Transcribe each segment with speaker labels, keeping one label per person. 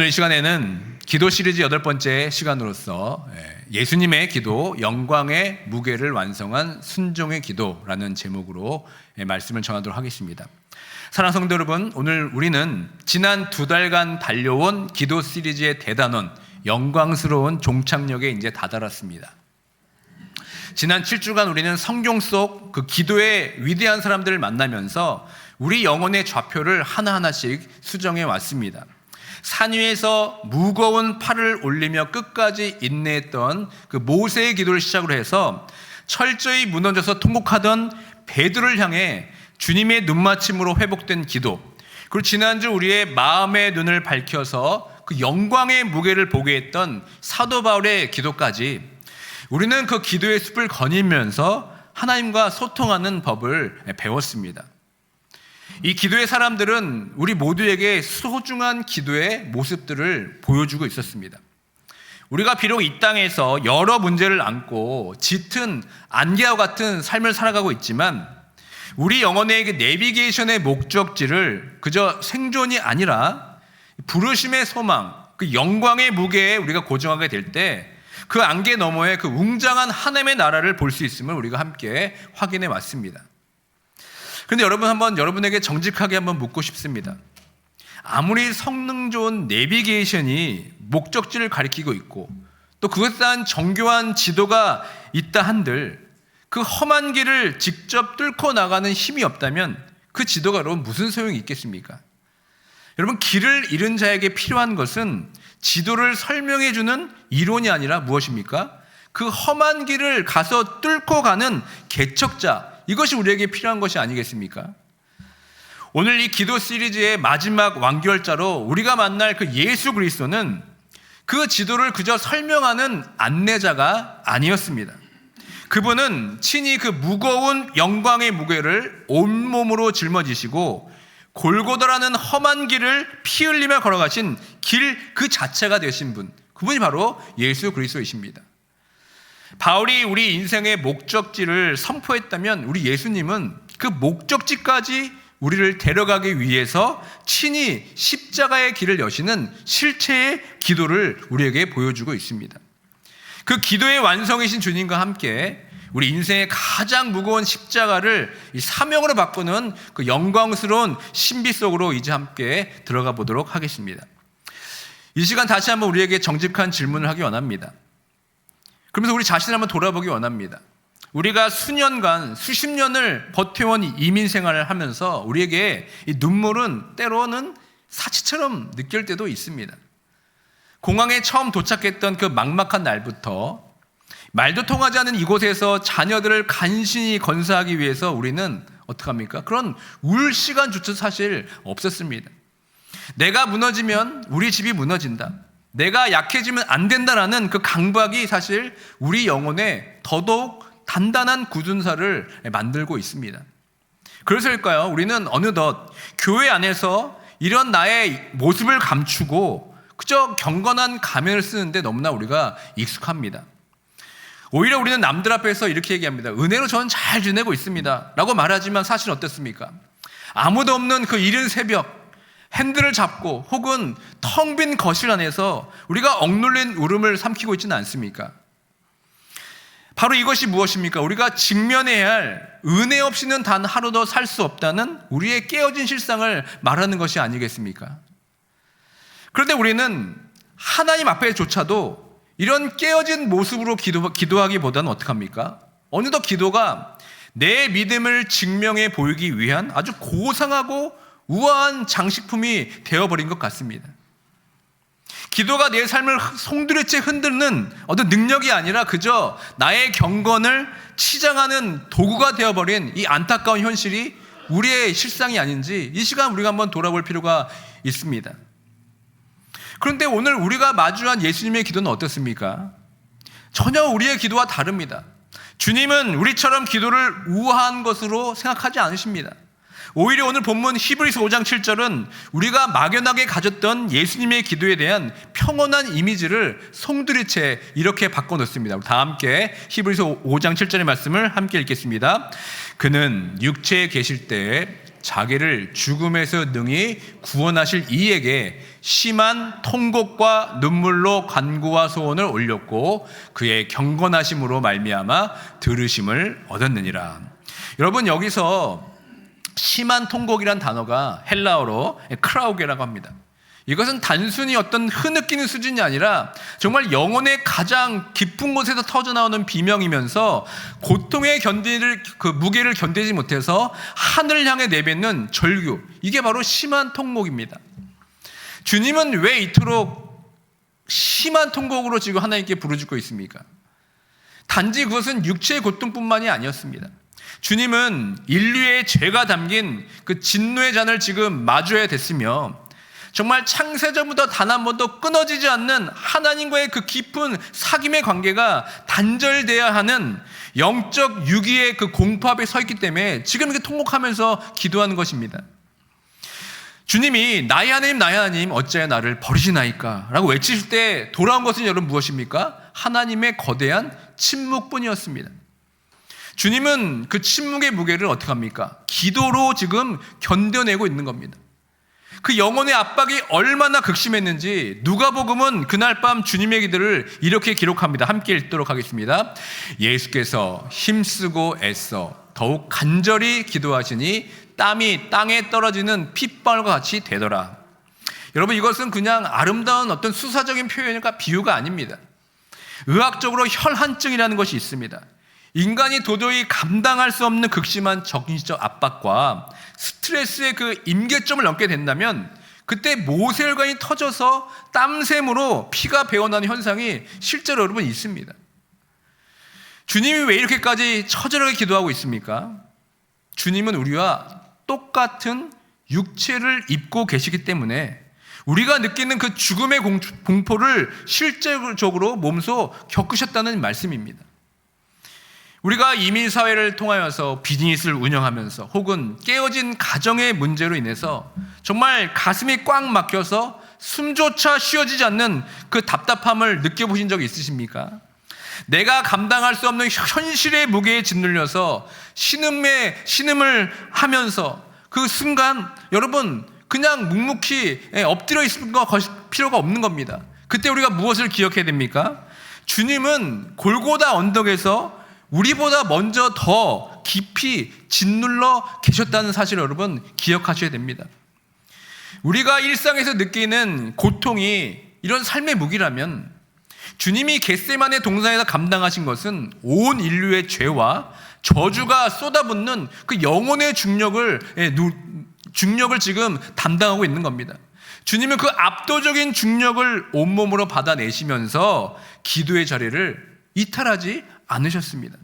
Speaker 1: 오늘 이 시간에는 기도 시리즈 8번째 시간으로서 예수님의 기도, 영광의 무게를 완성한 순종의 기도라는 제목으로 말씀을 전하도록 하겠습니다. 사랑하는 성도 여러분, 오늘 우리는 지난 2달간 달려온 기도 시리즈의 대단원, 영광스러운 종착역에 이제 다다랐습니다. 지난 7주간 우리는 성경 속 그 기도의 위대한 사람들을 만나면서 우리 영혼의 좌표를 하나하나씩 수정해 왔습니다. 산 위에서 무거운 팔을 올리며 끝까지 인내했던 그 모세의 기도를 시작으로 해서 철저히 무너져서 통곡하던 베드로를 향해 주님의 눈맞춤으로 회복된 기도, 그리고 지난주 우리의 마음의 눈을 밝혀서 그 영광의 무게를 보게 했던 사도 바울의 기도까지 우리는 그 기도의 숲을 거니면서 하나님과 소통하는 법을 배웠습니다. 이 기도의 사람들은 우리 모두에게 소중한 기도의 모습들을 보여주고 있었습니다. 우리가 비록 이 땅에서 여러 문제를 안고 짙은 안개와 같은 삶을 살아가고 있지만 우리 영혼의 그 내비게이션의 목적지를 그저 생존이 아니라 부르심의 소망, 그 영광의 무게에 우리가 고정하게 될 때 그 안개 너머에 그 웅장한 하나님의 나라를 볼 수 있음을 우리가 함께 확인해 왔습니다. 그런데 여러분, 한번 여러분에게 정직하게 한번 묻고 싶습니다. 아무리 성능 좋은 내비게이션이 목적지를 가리키고 있고 또 그것에 대한 정교한 지도가 있다 한들 그 험한 길을 직접 뚫고 나가는 힘이 없다면 그 지도가 여러분 무슨 소용이 있겠습니까? 여러분, 길을 잃은 자에게 필요한 것은 지도를 설명해 주는 이론이 아니라 무엇입니까? 그 험한 길을 가서 뚫고 가는 개척자, 이것이 우리에게 필요한 것이 아니겠습니까? 오늘 이 기도 시리즈의 마지막 완결자로 우리가 만날 그 예수 그리스도는 그 지도를 그저 설명하는 안내자가 아니었습니다. 그분은 친히 그 무거운 영광의 무게를 온몸으로 짊어지시고 골고다라는 험한 길을 피 흘리며 걸어가신 길 그 자체가 되신 분, 그분이 바로 예수 그리스도이십니다. 바울이 우리 인생의 목적지를 선포했다면 우리 예수님은 그 목적지까지 우리를 데려가기 위해서 친히 십자가의 길을 여시는 실체의 기도를 우리에게 보여주고 있습니다. 그 기도의 완성이신 주님과 함께 우리 인생의 가장 무거운 십자가를 이 사명으로 바꾸는 그 영광스러운 신비 속으로 이제 함께 들어가 보도록 하겠습니다. 이 시간 다시 한번 우리에게 정직한 질문을 하기 원합니다. 그러면서 우리 자신을 한번 돌아보기 원합니다. 우리가 수년간, 수십 년을 버텨온 이민 생활을 하면서 우리에게 이 눈물은 때로는 사치처럼 느낄 때도 있습니다. 공항에 처음 도착했던 그 막막한 날부터 말도 통하지 않는 이곳에서 자녀들을 간신히 건사하기 위해서 우리는 어떡합니까? 그런 울 시간조차 사실 없었습니다. 내가 무너지면 우리 집이 무너진다. 내가 약해지면 안 된다라는 그 강박이 사실 우리 영혼에 더더욱 단단한 굳은살을 만들고 있습니다. 그래서일까요? 우리는 어느덧 교회 안에서 이런 나의 모습을 감추고 그저 경건한 가면을 쓰는데 너무나 우리가 익숙합니다. 오히려 우리는 남들 앞에서 이렇게 얘기합니다. 은혜로 저는 잘 지내고 있습니다 라고 말하지만 사실 어떻습니까? 아무도 없는 그 이른 새벽 핸들을 잡고 혹은 텅 빈 거실 안에서 우리가 억눌린 울음을 삼키고 있지는 않습니까? 바로 이것이 무엇입니까? 우리가 직면해야 할 은혜 없이는 단 하루도 살 수 없다는 우리의 깨어진 실상을 말하는 것이 아니겠습니까? 그런데 우리는 하나님 앞에조차도 이런 깨어진 모습으로 기도하기보다는 어떡합니까? 어느덧 기도가 내 믿음을 증명해 보이기 위한 아주 고상하고 우아한 장식품이 되어버린 것 같습니다. 기도가 내 삶을 송두리째 흔드는 어떤 능력이 아니라 그저 나의 경건을 치장하는 도구가 되어버린 이 안타까운 현실이 우리의 실상이 아닌지 이 시간 우리가 한번 돌아볼 필요가 있습니다. 그런데 오늘 우리가 마주한 예수님의 기도는 어떻습니까? 전혀 우리의 기도와 다릅니다. 주님은 우리처럼 기도를 우아한 것으로 생각하지 않으십니다. 오히려 오늘 본문 히브리서 5장 7절은 우리가 막연하게 가졌던 예수님의 기도에 대한 평온한 이미지를 송두리째 이렇게 바꿔놓습니다. 다 함께 히브리서 5장 7절의 말씀을 함께 읽겠습니다. 그는 육체에 계실 때 자기를 죽음에서 능히 구원하실 이에게 심한 통곡과 눈물로 간구와 소원을 올렸고 그의 경건하심으로 말미암아 들으심을 얻었느니라. 여러분, 여기서 심한 통곡이란 단어가 헬라어로 크라우게라고 합니다. 이것은 단순히 어떤 흐느끼는 수준이 아니라 정말 영혼의 가장 깊은 곳에서 터져나오는 비명이면서 고통의 그 무게를 견디지 못해서 하늘을 향해 내뱉는 절규, 이게 바로 심한 통곡입니다. 주님은 왜 이토록 심한 통곡으로 지금 하나님께 부르짖고 있습니까? 단지 그것은 육체의 고통뿐만이 아니었습니다. 주님은 인류의 죄가 담긴 그 진노의 잔을 지금 마주해야 됐으며 정말 창세전부터 단 한 번도 끊어지지 않는 하나님과의 그 깊은 사귐의 관계가 단절돼야 하는 영적 유기의 그 공포 앞에 서 있기 때문에 지금 이렇게 통곡하면서 기도하는 것입니다. 주님이 나의 하나님 어찌하여 나를 버리시나이까 라고 외치실 때 돌아온 것은 여러분 무엇입니까? 하나님의 거대한 침묵뿐이었습니다. 주님은 그 침묵의 무게를 어떻게 합니까? 기도로 지금 견뎌내고 있는 겁니다. 그 영혼의 압박이 얼마나 극심했는지 누가복음은 그날 밤 주님의 기도를 이렇게 기록합니다. 함께 읽도록 하겠습니다. 예수께서 힘쓰고 애써 더욱 간절히 기도하시니 땀이 땅에 떨어지는 핏방울과 같이 되더라. 여러분, 이것은 그냥 아름다운 어떤 수사적인 표현과 비유가 아닙니다. 의학적으로 혈한증이라는 것이 있습니다. 인간이 도저히 감당할 수 없는 극심한 정신적 압박과 스트레스의 그 임계점을 넘게 된다면 그때 모세혈관이 터져서 땀샘으로 피가 배어나는 현상이 실제로 여러분 있습니다. 주님이 왜 이렇게까지 처절하게 기도하고 있습니까? 주님은 우리와 똑같은 육체를 입고 계시기 때문에 우리가 느끼는 그 죽음의 공포를 실제적으로 몸소 겪으셨다는 말씀입니다. 우리가 이민사회를 통하여서 비즈니스를 운영하면서 혹은 깨어진 가정의 문제로 인해서 정말 가슴이 꽉 막혀서 숨조차 쉬어지지 않는 그 답답함을 느껴보신 적 있으십니까? 내가 감당할 수 없는 현실의 무게에 짓눌려서 신음을 하면서 그 순간 여러분 그냥 묵묵히 엎드려 있을 필요가 없는 겁니다. 그때 우리가 무엇을 기억해야 됩니까? 주님은 골고다 언덕에서 우리보다 먼저 더 깊이 짓눌러 계셨다는 사실을 여러분 기억하셔야 됩니다. 우리가 일상에서 느끼는 고통이 이런 삶의 무기라면 주님이 겟세마네 동산에서 감당하신 것은 온 인류의 죄와 저주가 쏟아붓는 그 영혼의 중력을 지금 담당하고 있는 겁니다. 주님은 그 압도적인 중력을 온몸으로 받아내시면서 기도의 자리를 이탈하지 않으셨습니다.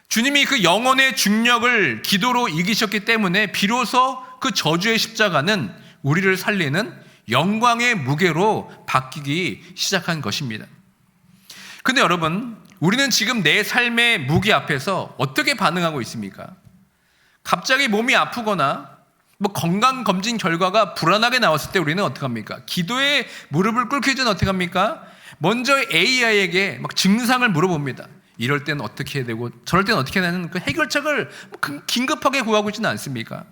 Speaker 1: 주님이 그 영혼의 중력을 기도로 이기셨기 때문에 비로소 그 저주의 십자가는 우리를 살리는 영광의 무게로 바뀌기 시작한 것입니다. 근데 여러분, 우리는 지금 내 삶의 무게 앞에서 어떻게 반응하고 있습니까? 갑자기 몸이 아프거나 건강검진 결과가 불안하게 나왔을 때 우리는 어떻게 합니까? 기도에 무릎을 꿇기 전에 어떻게 합니까? 먼저 AI에게 증상을 물어봅니다. 이럴 때는 어떻게 해야 되고 저럴 때는 어떻게 해야 되는 그 해결책을 긴급하게 구하고 있지는 않습니까?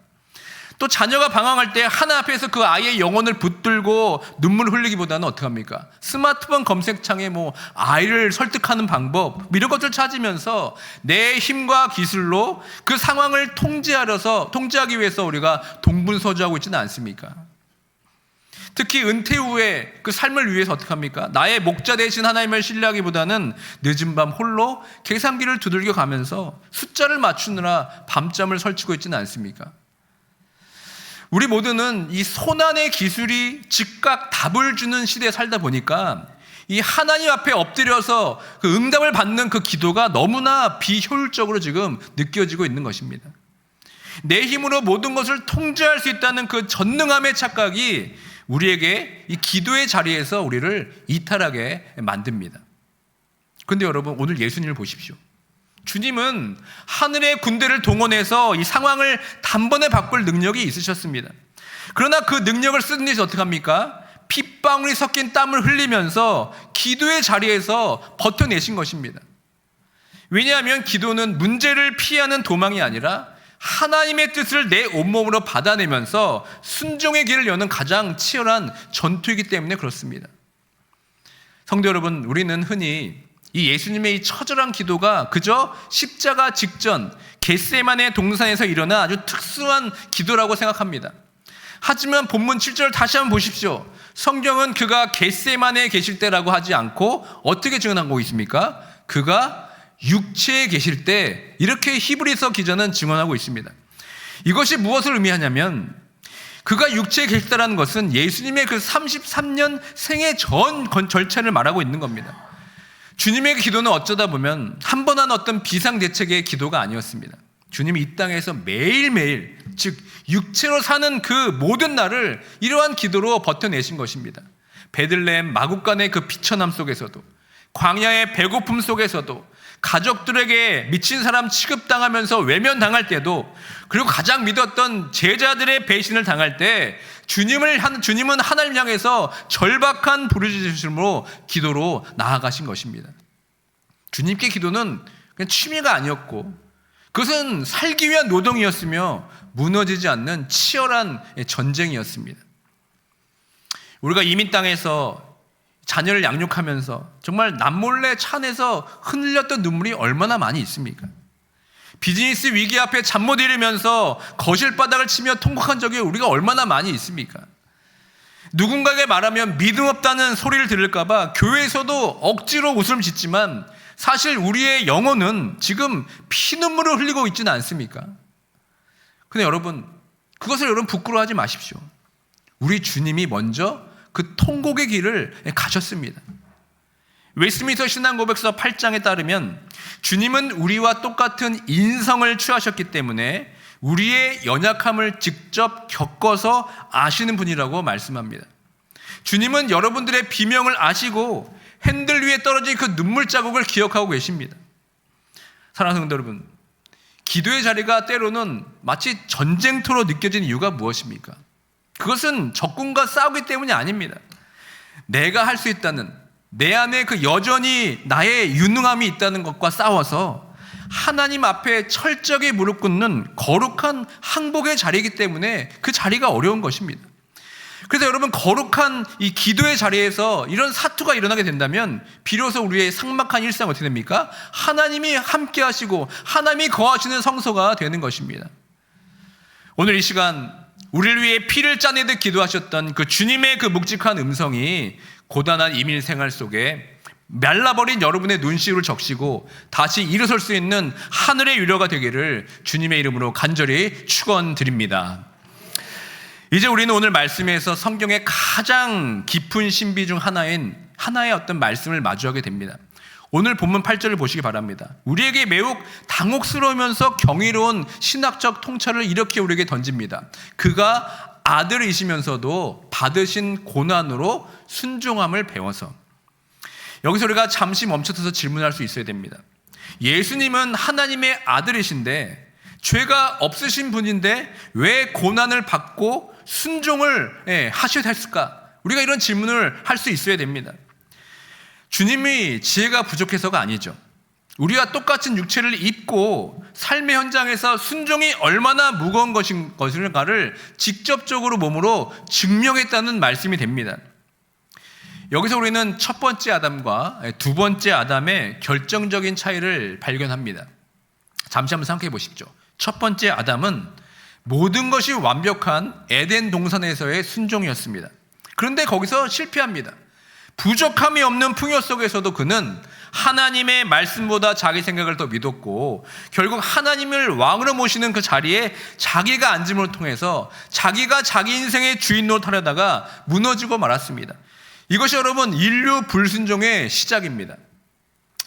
Speaker 1: 또 자녀가 방황할 때 하나 앞에서 그 아이의 영혼을 붙들고 눈물을 흘리기보다는 어떻게 합니까? 스마트폰 검색창에 아이를 설득하는 방법 이런 것들을 찾으면서 내 힘과 기술로 그 상황을 통제하기 위해서 우리가 동분서주하고 있지는 않습니까? 특히 은퇴 후에 그 삶을 위해서 어떻게 합니까? 나의 목자 되신 하나님을 신뢰하기보다는 늦은 밤 홀로 계산기를 두들겨 가면서 숫자를 맞추느라 밤잠을 설치고 있지는 않습니까? 우리 모두는 이 손안의 기술이 즉각 답을 주는 시대에 살다 보니까 이 하나님 앞에 엎드려서 그 응답을 받는 그 기도가 너무나 비효율적으로 지금 느껴지고 있는 것입니다. 내 힘으로 모든 것을 통제할 수 있다는 그 전능함의 착각이 우리에게 이 기도의 자리에서 우리를 이탈하게 만듭니다. 그런데 여러분, 오늘 예수님을 보십시오. 주님은 하늘의 군대를 동원해서 이 상황을 단번에 바꿀 능력이 있으셨습니다. 그러나 그 능력을 쓰는 데서 어떻게 합니까? 핏방울이 섞인 땀을 흘리면서 기도의 자리에서 버텨내신 것입니다. 왜냐하면 기도는 문제를 피하는 도망이 아니라 하나님의 뜻을 내 온몸으로 받아내면서 순종의 길을 여는 가장 치열한 전투이기 때문에 그렇습니다. 성도 여러분, 우리는 흔히 이 예수님의 이 처절한 기도가 그저 십자가 직전 겟세마네 동산에서 일어난 아주 특수한 기도라고 생각합니다. 하지만 본문 7절 다시 한번 보십시오. 성경은 그가 겟세마네에 계실 때라고 하지 않고 어떻게 증언하고 있습니까? 그가 육체에 계실 때, 이렇게 히브리서 기자는 증언하고 있습니다. 이것이 무엇을 의미하냐면 그가 육체에 계시다라는 것은 예수님의 그 33년 생애 전 절차를 말하고 있는 겁니다. 주님의 기도는 어쩌다 보면 한 번 한 어떤 비상대책의 기도가 아니었습니다. 주님이 이 땅에서 매일매일, 즉 육체로 사는 그 모든 날을 이러한 기도로 버텨내신 것입니다. 베들레헴 마구간의 그 비천함 속에서도, 광야의 배고픔 속에서도, 가족들에게 미친 사람 취급당하면서 외면당할 때도, 그리고 가장 믿었던 제자들의 배신을 당할 때 주님은 하나님 향해서 절박한 부르짖음으로 기도로 나아가신 것입니다. 주님께 기도는 그냥 취미가 아니었고 그것은 살기 위한 노동이었으며 무너지지 않는 치열한 전쟁이었습니다. 우리가 이민 땅에서 자녀를 양육하면서 정말 남몰래 차 안에서 흔들렸던 눈물이 얼마나 많이 있습니까? 비즈니스 위기 앞에 잠 못 이루면서 거실 바닥을 치며 통곡한 적이 우리가 얼마나 많이 있습니까? 누군가에게 말하면 믿음 없다는 소리를 들을까 봐 교회에서도 억지로 웃음을 짓지만 사실 우리의 영혼은 지금 피눈물을 흘리고 있지는 않습니까? 근데 여러분, 그것을 여러분 부끄러워하지 마십시오. 우리 주님이 먼저 그 통곡의 길을 가셨습니다. 웨스트민스터 신앙고백서 8장에 따르면 주님은 우리와 똑같은 인성을 취하셨기 때문에 우리의 연약함을 직접 겪어서 아시는 분이라고 말씀합니다. 주님은 여러분들의 비명을 아시고 핸들 위에 떨어진 그 눈물 자국을 기억하고 계십니다. 사랑하는 성도 여러분, 기도의 자리가 때로는 마치 전쟁터로 느껴지는 이유가 무엇입니까? 그것은 적군과 싸우기 때문이 아닙니다. 내가 할 수 있다는, 내 안에 그 여전히 나의 유능함이 있다는 것과 싸워서 하나님 앞에 철저하게 무릎 꿇는 거룩한 항복의 자리이기 때문에 그 자리가 어려운 것입니다. 그래서 여러분, 거룩한 이 기도의 자리에서 이런 사투가 일어나게 된다면 비로소 우리의 삭막한 일상 어떻게 됩니까? 하나님이 함께 하시고 하나님이 거하시는 성소가 되는 것입니다. 오늘 이 시간 우리를 위해 피를 짜내듯 기도하셨던 그 주님의 그 묵직한 음성이 고단한 이민 생활 속에 말라버린 여러분의 눈시울을 적시고 다시 일어설 수 있는 하늘의 위로가 되기를 주님의 이름으로 간절히 축원드립니다. 이제 우리는 오늘 말씀에서 성경의 가장 깊은 신비 중 하나의 어떤 말씀을 마주하게 됩니다. 오늘 본문 8절을 보시기 바랍니다. 우리에게 매우 당혹스러우면서 경이로운 신학적 통찰을 이렇게 우리에게 던집니다. 그가 아들이시면서도 받으신 고난으로 순종함을 배워서. 여기서 우리가 잠시 멈춰서서 질문할 수 있어야 됩니다. 예수님은 하나님의 아들이신데 죄가 없으신 분인데 왜 고난을 받고 순종을 하셔야 했을까? 우리가 이런 질문을 할 수 있어야 됩니다. 주님이 지혜가 부족해서가 아니죠. 우리와 똑같은 육체를 입고 삶의 현장에서 순종이 얼마나 무거운 것인가를 직접적으로 몸으로 증명했다는 말씀이 됩니다. 여기서 우리는 첫 번째 아담과 두 번째 아담의 결정적인 차이를 발견합니다. 잠시 한번 생각해 보십시오. 첫 번째 아담은 모든 것이 완벽한 에덴 동산에서의 순종이었습니다. 그런데 거기서 실패합니다. 부족함이 없는 풍요 속에서도 그는 하나님의 말씀보다 자기 생각을 더 믿었고 결국 하나님을 왕으로 모시는 그 자리에 자기가 앉음을 통해서 자기가 자기 인생의 주인 노릇하려다가 무너지고 말았습니다. 이것이 여러분 인류 불순종의 시작입니다.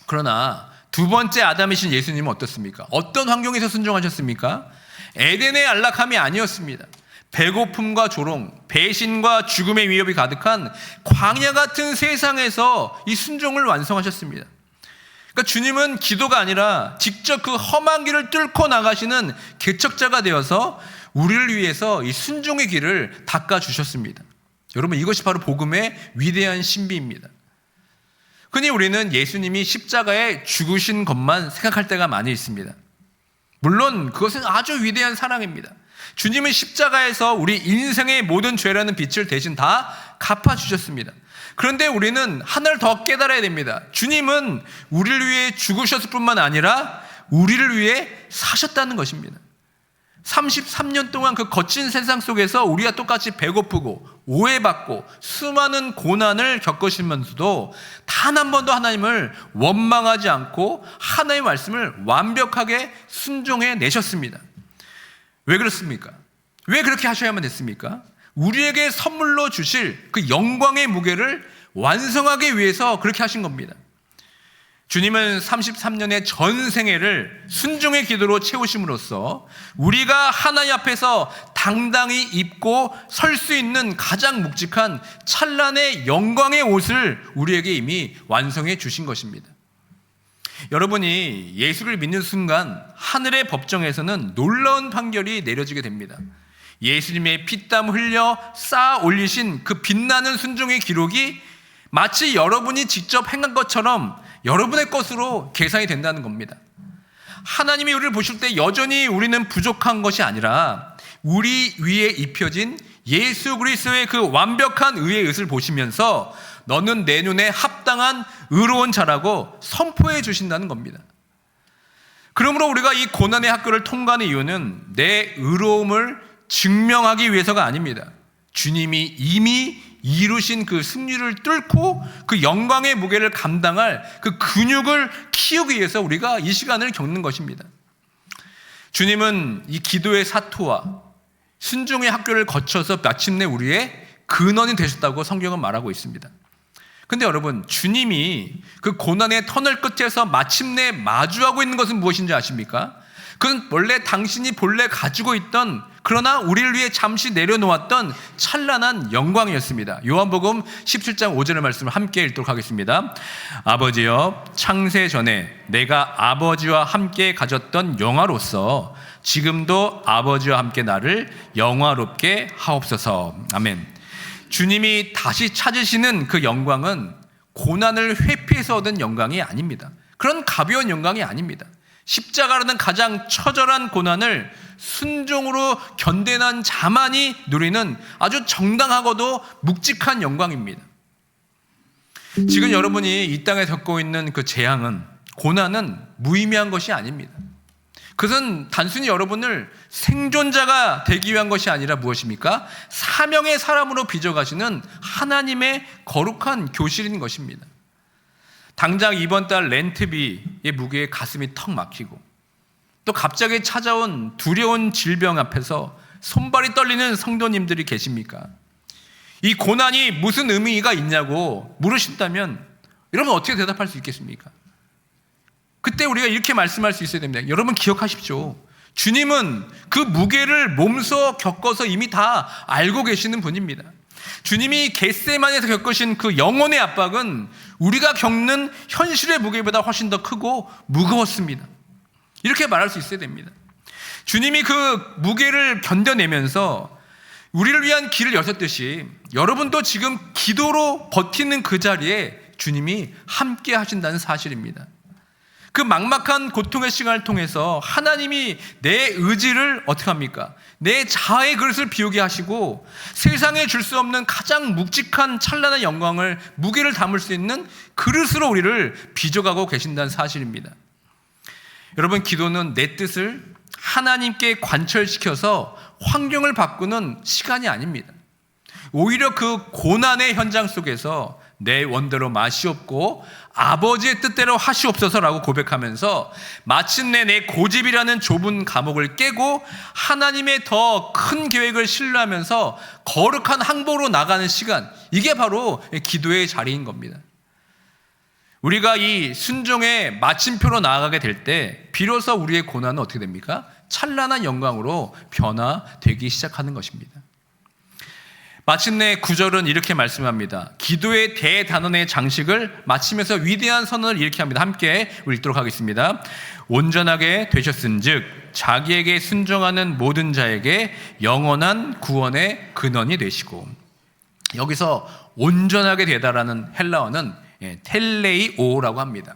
Speaker 1: 그러나 두 번째 아담이신 예수님은 어떻습니까? 어떤 환경에서 순종하셨습니까? 에덴의 안락함이 아니었습니다. 배고픔과 조롱, 배신과 죽음의 위협이 가득한 광야 같은 세상에서 이 순종을 완성하셨습니다. 그러니까 주님은 기도가 아니라 직접 그 험한 길을 뚫고 나가시는 개척자가 되어서 우리를 위해서 이 순종의 길을 닦아주셨습니다. 여러분, 이것이 바로 복음의 위대한 신비입니다. 흔히 우리는 예수님이 십자가에 죽으신 것만 생각할 때가 많이 있습니다. 물론 그것은 아주 위대한 사랑입니다. 주님은 십자가에서 우리 인생의 모든 죄라는 빚을 대신 다 갚아주셨습니다. 그런데 우리는 하나를 더 깨달아야 됩니다. 주님은 우리를 위해 죽으셨을 뿐만 아니라 우리를 위해 사셨다는 것입니다. 33년 동안 그 거친 세상 속에서 우리와 똑같이 배고프고 오해받고 수많은 고난을 겪으시면서도 단 한 번도 하나님을 원망하지 않고 하나님의 말씀을 완벽하게 순종해 내셨습니다. 왜 그렇습니까? 왜 그렇게 하셔야만 됐습니까? 우리에게 선물로 주실 그 영광의 무게를 완성하기 위해서 그렇게 하신 겁니다. 주님은 33년의 전 생애를 순종의 기도로 채우심으로써 우리가 하나님 앞에서 당당히 입고 설 수 있는 가장 묵직한 찬란의 영광의 옷을 우리에게 이미 완성해 주신 것입니다. 여러분이 예수를 믿는 순간 하늘의 법정에서는 놀라운 판결이 내려지게 됩니다. 예수님의 피땀 흘려 쌓아 올리신 그 빛나는 순종의 기록이 마치 여러분이 직접 행한 것처럼 여러분의 것으로 계산이 된다는 겁니다. 하나님이 우리를 보실 때 여전히 우리는 부족한 것이 아니라 우리 위에 입혀진 예수 그리스도의 그 완벽한 의의 의를 보시면서 너는 내 눈에 합당한 의로운 자라고 선포해 주신다는 겁니다. 그러므로 우리가 이 고난의 학교를 통과하는 이유는 내 의로움을 증명하기 위해서가 아닙니다. 주님이 이미 이루신 그 승리를 뚫고 그 영광의 무게를 감당할 그 근육을 키우기 위해서 우리가 이 시간을 겪는 것입니다. 주님은 이 기도의 사토와 순종의 학교를 거쳐서 마침내 우리의 근원이 되셨다고 성경은 말하고 있습니다. 근데 여러분, 주님이 그 고난의 터널 끝에서 마침내 마주하고 있는 것은 무엇인지 아십니까? 그건 원래 당신이 본래 가지고 있던, 그러나 우리를 위해 잠시 내려놓았던 찬란한 영광이었습니다. 요한복음 17장 5절의 말씀을 함께 읽도록 하겠습니다. 아버지여, 창세 전에 내가 아버지와 함께 가졌던 영화로서 지금도 아버지와 함께 나를 영화롭게 하옵소서. 아멘. 주님이 다시 찾으시는 그 영광은 고난을 회피해서 얻은 영광이 아닙니다. 그런 가벼운 영광이 아닙니다. 십자가라는 가장 처절한 고난을 순종으로 견뎌낸 자만이 누리는 아주 정당하고도 묵직한 영광입니다. 지금 여러분이 이 땅에 겪고 있는 그 재앙은, 고난은 무의미한 것이 아닙니다. 그것은 단순히 여러분을 생존자가 되기 위한 것이 아니라 무엇입니까? 사명의 사람으로 빚어가시는 하나님의 거룩한 교실인 것입니다. 당장 이번 달 렌트비의 무게에 가슴이 턱 막히고, 또 갑자기 찾아온 두려운 질병 앞에서 손발이 떨리는 성도님들이 계십니까? 이 고난이 무슨 의미가 있냐고 물으신다면 여러분 어떻게 대답할 수 있겠습니까? 그때 우리가 이렇게 말씀할 수 있어야 됩니다. 여러분 기억하십시오. 주님은 그 무게를 몸소 겪어서 이미 다 알고 계시는 분입니다. 주님이 겟세마네에서 겪으신 그 영혼의 압박은 우리가 겪는 현실의 무게보다 훨씬 더 크고 무거웠습니다. 이렇게 말할 수 있어야 됩니다. 주님이 그 무게를 견뎌내면서 우리를 위한 길을 여셨듯이 여러분도 지금 기도로 버티는 그 자리에 주님이 함께 하신다는 사실입니다. 그 막막한 고통의 시간을 통해서 하나님이 내 의지를 어떻게 합니까? 내 자아의 그릇을 비우게 하시고 세상에 줄 수 없는 가장 묵직한 찬란한 영광을, 무게를 담을 수 있는 그릇으로 우리를 빚어가고 계신다는 사실입니다. 여러분, 기도는 내 뜻을 하나님께 관철시켜서 환경을 바꾸는 시간이 아닙니다. 오히려 그 고난의 현장 속에서 내 원대로 마시옵고 아버지의 뜻대로 하시옵소서라고 고백하면서 마침내 내 고집이라는 좁은 감옥을 깨고 하나님의 더 큰 계획을 신뢰하면서 거룩한 항복으로 나가는 시간, 이게 바로 기도의 자리인 겁니다. 우리가 이 순종의 마침표로 나아가게 될 때 비로소 우리의 고난은 어떻게 됩니까? 찬란한 영광으로 변화되기 시작하는 것입니다. 마침내 9절은 이렇게 말씀합니다. 기도의 대단원의 장식을 마치면서 위대한 선언을 이렇게 합니다. 함께 읽도록 하겠습니다. 온전하게 되셨은즉 자기에게 순종하는 모든 자에게 영원한 구원의 근원이 되시고, 여기서 온전하게 되다라는 헬라어는 텔레이오라고 합니다.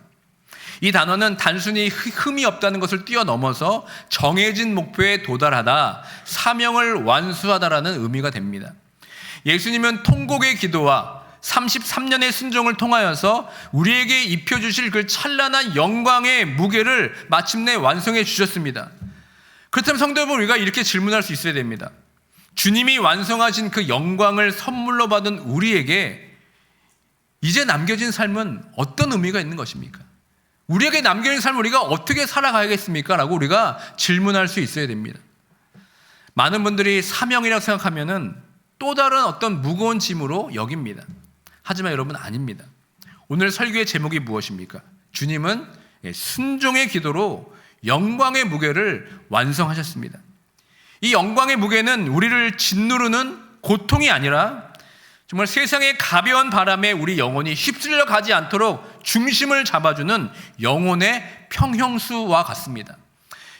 Speaker 1: 이 단어는 단순히 흠이 없다는 것을 뛰어넘어서 정해진 목표에 도달하다, 사명을 완수하다라는 의미가 됩니다. 예수님은 통곡의 기도와 33년의 순종을 통하여서 우리에게 입혀주실 그 찬란한 영광의 무게를 마침내 완성해 주셨습니다. 그렇다면 성도 여러분, 우리가 이렇게 질문할 수 있어야 됩니다. 주님이 완성하신 그 영광을 선물로 받은 우리에게 이제 남겨진 삶은 어떤 의미가 있는 것입니까? 우리에게 남겨진 삶을 우리가 어떻게 살아가야겠습니까? 라고 우리가 질문할 수 있어야 됩니다. 많은 분들이 사명이라고 생각하면은 또 다른 어떤 무거운 짐으로 여깁니다. 하지만 여러분, 아닙니다. 오늘 설교의 제목이 무엇입니까? 주님은 순종의 기도로 영광의 무게를 완성하셨습니다. 이 영광의 무게는 우리를 짓누르는 고통이 아니라 정말 세상의 가벼운 바람에 우리 영혼이 휩쓸려 가지 않도록 중심을 잡아주는 영혼의 평형수와 같습니다.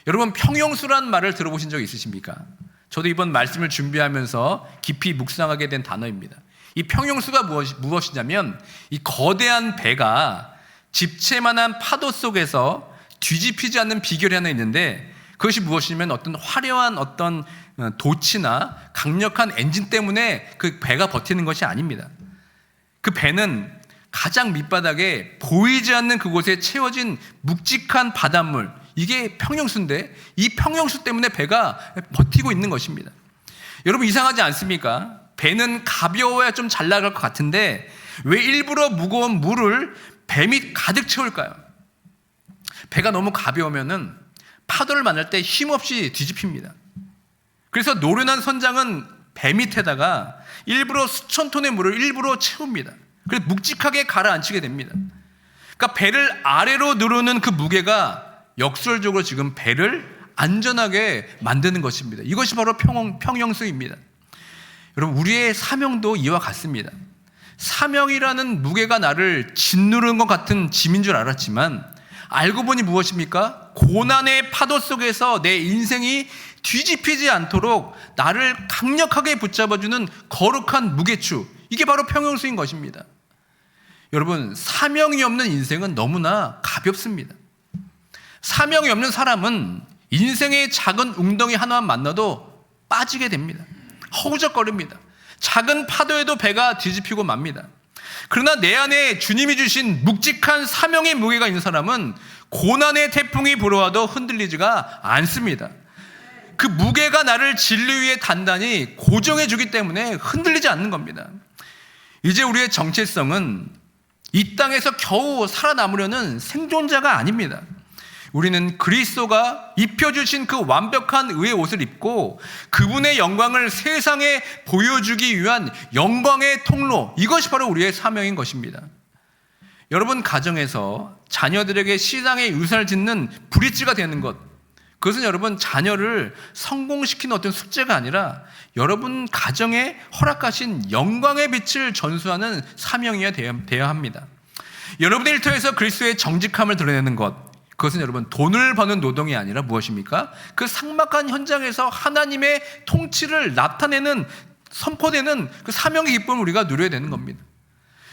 Speaker 1: 여러분, 평형수란 말을 들어보신 적 있으십니까? 저도 이번 말씀을 준비하면서 깊이 묵상하게 된 단어입니다. 이 평형수가 무엇이냐면, 이 거대한 배가 집채만한 파도 속에서 뒤집히지 않는 비결이 하나 있는데, 그것이 무엇이냐면 어떤 화려한 어떤 돛이나 강력한 엔진 때문에 그 배가 버티는 것이 아닙니다. 그 배는 가장 밑바닥에 보이지 않는 그곳에 채워진 묵직한 바닷물, 이게 평형수인데 이 평형수 때문에 배가 버티고 있는 것입니다. 여러분, 이상하지 않습니까? 배는 가벼워야 좀 잘 나갈 것 같은데 왜 일부러 무거운 물을 배 밑 가득 채울까요? 배가 너무 가벼우면은 파도를 만날 때 힘없이 뒤집힙니다. 그래서 노련한 선장은 배 밑에다가 일부러 수천 톤의 물을 일부러 채웁니다. 그래서 묵직하게 가라앉히게 됩니다. 그러니까 배를 아래로 누르는 그 무게가 역설적으로 지금 배를 안전하게 만드는 것입니다. 이것이 바로 평형수입니다. 여러분, 우리의 사명도 이와 같습니다. 사명이라는 무게가 나를 짓누르는 것 같은 짐인 줄 알았지만 알고 보니 무엇입니까? 고난의 파도 속에서 내 인생이 뒤집히지 않도록 나를 강력하게 붙잡아주는 거룩한 무게추, 이게 바로 평형수인 것입니다. 여러분, 사명이 없는 인생은 너무나 가볍습니다. 사명이 없는 사람은 인생의 작은 웅덩이 하나만 만나도 빠지게 됩니다. 허우적거립니다. 작은 파도에도 배가 뒤집히고 맙니다. 그러나 내 안에 주님이 주신 묵직한 사명의 무게가 있는 사람은 고난의 태풍이 불어와도 흔들리지가 않습니다. 그 무게가 나를 진리 위에 단단히 고정해 주기 때문에 흔들리지 않는 겁니다. 이제 우리의 정체성은 이 땅에서 겨우 살아남으려는 생존자가 아닙니다. 우리는 그리스도가 입혀주신 그 완벽한 의의 옷을 입고 그분의 영광을 세상에 보여주기 위한 영광의 통로, 이것이 바로 우리의 사명인 것입니다. 여러분 가정에서 자녀들에게 시장의 유산을 짓는 브릿지가 되는 것, 그것은 여러분 자녀를 성공시키는 어떤 숙제가 아니라 여러분 가정에 허락하신 영광의 빛을 전수하는 사명이어야 돼야 합니다. 여러분의 일터에서 그리스도의 정직함을 드러내는 것, 그것은 여러분 돈을 버는 노동이 아니라 무엇입니까? 그 삭막한 현장에서 하나님의 통치를 나타내는, 선포되는 그 사명의 기쁨을 우리가 누려야 되는 겁니다.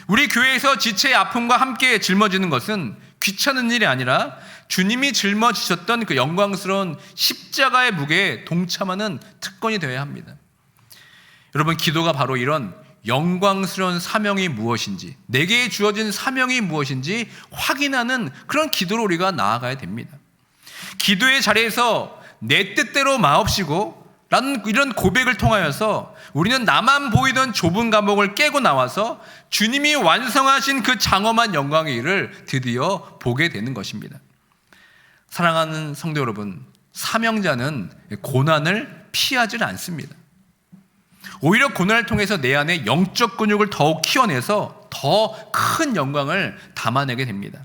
Speaker 1: 우리 교회에서 지체의 아픔과 함께 짊어지는 것은 귀찮은 일이 아니라 주님이 짊어지셨던 그 영광스러운 십자가의 무게에 동참하는 특권이 되어야 합니다. 여러분, 기도가 바로 이런 영광스러운 사명이 무엇인지, 내게 주어진 사명이 무엇인지 확인하는 그런 기도로 우리가 나아가야 됩니다. 기도의 자리에서 내 뜻대로 마옵시고 라는 이런 고백을 통하여서 우리는 나만 보이던 좁은 감옥을 깨고 나와서 주님이 완성하신 그 장엄한 영광의 일을 드디어 보게 되는 것입니다. 사랑하는 성도 여러분, 사명자는 고난을 피하지 않습니다. 오히려 고난을 통해서 내 안에 영적 근육을 더욱 키워내서 더 큰 영광을 담아내게 됩니다.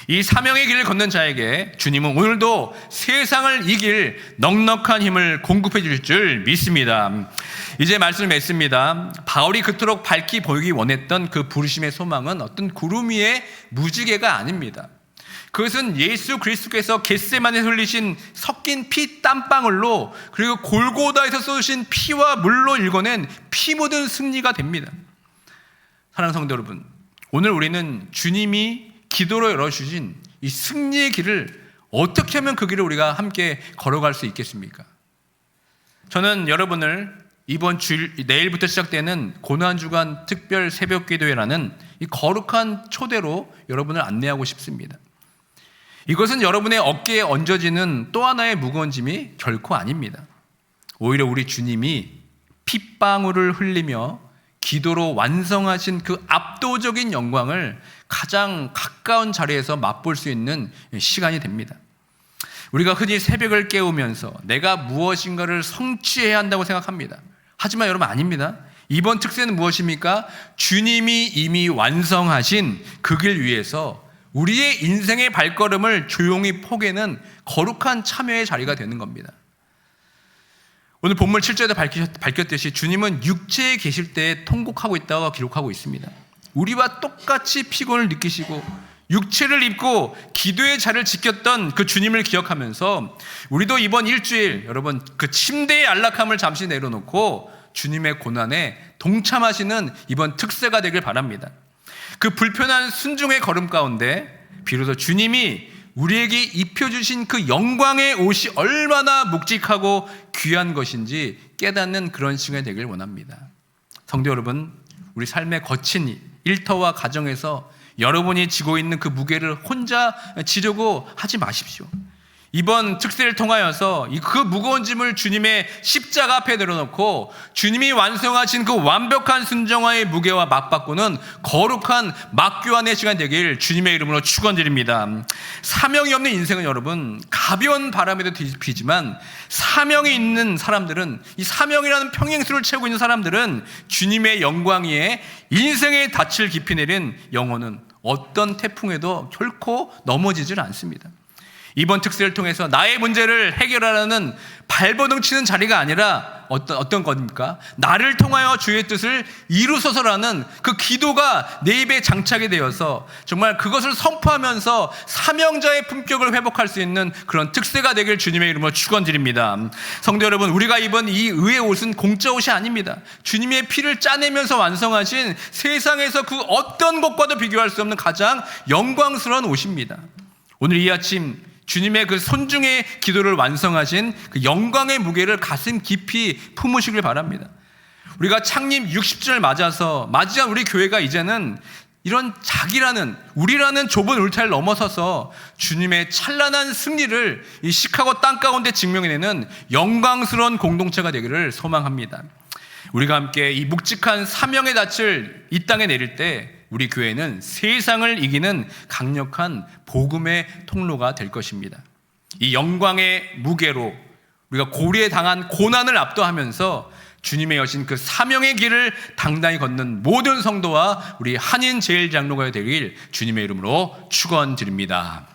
Speaker 1: 이 사명의 길을 걷는 자에게 주님은 오늘도 세상을 이길 넉넉한 힘을 공급해 주실 줄 믿습니다. 이제 말씀을 맺습니다. 바울이 그토록 밝히 보이기 원했던 그 부르심의 소망은 어떤 구름 위의 무지개가 아닙니다. 그것은 예수 그리스도께서 겟세마네에서 흘리신 섞인 피 땀방울로, 그리고 골고다에서 쏟으신 피와 물로 일궈낸 피 묻은 승리가 됩니다. 사랑하는 성도 여러분, 오늘 우리는 주님이 기도로 열어주신 이 승리의 길을 어떻게 하면 그 길을 우리가 함께 걸어갈 수 있겠습니까? 저는 여러분을 이번 주일, 내일부터 시작되는 고난주간 특별 새벽기도회라는 이 거룩한 초대로 여러분을 안내하고 싶습니다. 이것은 여러분의 어깨에 얹어지는 또 하나의 무거운 짐이 결코 아닙니다. 오히려 우리 주님이 핏방울을 흘리며 기도로 완성하신 그 압도적인 영광을 가장 가까운 자리에서 맛볼 수 있는 시간이 됩니다. 우리가 흔히 새벽을 깨우면서 내가 무엇인가를 성취해야 한다고 생각합니다. 하지만 여러분, 아닙니다. 이번 특세는 무엇입니까? 주님이 이미 완성하신 그 길 위에서 우리의 인생의 발걸음을 조용히 포개는 거룩한 참여의 자리가 되는 겁니다. 오늘 본문 7절에 밝혔듯이 주님은 육체에 계실 때 통곡하고 있다고 기록하고 있습니다. 우리와 똑같이 피곤을 느끼시고 육체를 입고 기도의 자리를 지켰던 그 주님을 기억하면서 우리도 이번 일주일 여러분 그 침대의 안락함을 잠시 내려놓고 주님의 고난에 동참하시는 이번 특세가 되길 바랍니다. 그 불편한 순종의 걸음 가운데 비로소 주님이 우리에게 입혀주신 그 영광의 옷이 얼마나 묵직하고 귀한 것인지 깨닫는 그런 시간이 되길 원합니다. 성도 여러분, 우리 삶의 거친 일터와 가정에서 여러분이 지고 있는 그 무게를 혼자 지려고 하지 마십시오. 이번 특세를 통하여서 그 무거운 짐을 주님의 십자가 앞에 내려놓고 주님이 완성하신 그 완벽한 순종화의 무게와 맞바꾸는 거룩한 막교환의 시간 되길 주님의 이름으로 축원드립니다. 사명이 없는 인생은 여러분 가벼운 바람에도 뒤집히지만 사명이 있는 사람들은, 이 사명이라는 평행수를 채우고 있는 사람들은 주님의 영광 위에 인생의 닻을 깊이 내린 영혼은 어떤 태풍에도 결코 넘어지질 않습니다. 이번 특세를 통해서 나의 문제를 해결하라는 발버둥 치는 자리가 아니라 어떤 겁니까? 나를 통하여 주의 뜻을 이루소서라는 그 기도가 내 입에 장착이 되어서 정말 그것을 선포하면서 사명자의 품격을 회복할 수 있는 그런 특세가 되길 주님의 이름으로 축원드립니다. 성도 여러분, 우리가 입은 이 의의 옷은 공짜 옷이 아닙니다. 주님의 피를 짜내면서 완성하신 세상에서 그 어떤 것과도 비교할 수 없는 가장 영광스러운 옷입니다. 오늘 이 아침 주님의 그 손중의 기도를 완성하신 그 영광의 무게를 가슴 깊이 품으시길 바랍니다. 우리가 창립 60주년을 맞이한 우리 교회가 이제는 이런 우리라는 좁은 울타리를 넘어서서 주님의 찬란한 승리를 이 시카고 땅 가운데 증명해내는 영광스러운 공동체가 되기를 소망합니다. 우리가 함께 이 묵직한 사명의 닻을 이 땅에 내릴 때 우리 교회는 세상을 이기는 강력한 복음의 통로가 될 것입니다. 이 영광의 무게로 우리가 고리에 당한 고난을 압도하면서 주님의 여신 그 사명의 길을 당당히 걷는 모든 성도와 우리 한인 제일장로가 되길 주님의 이름으로 축원드립니다.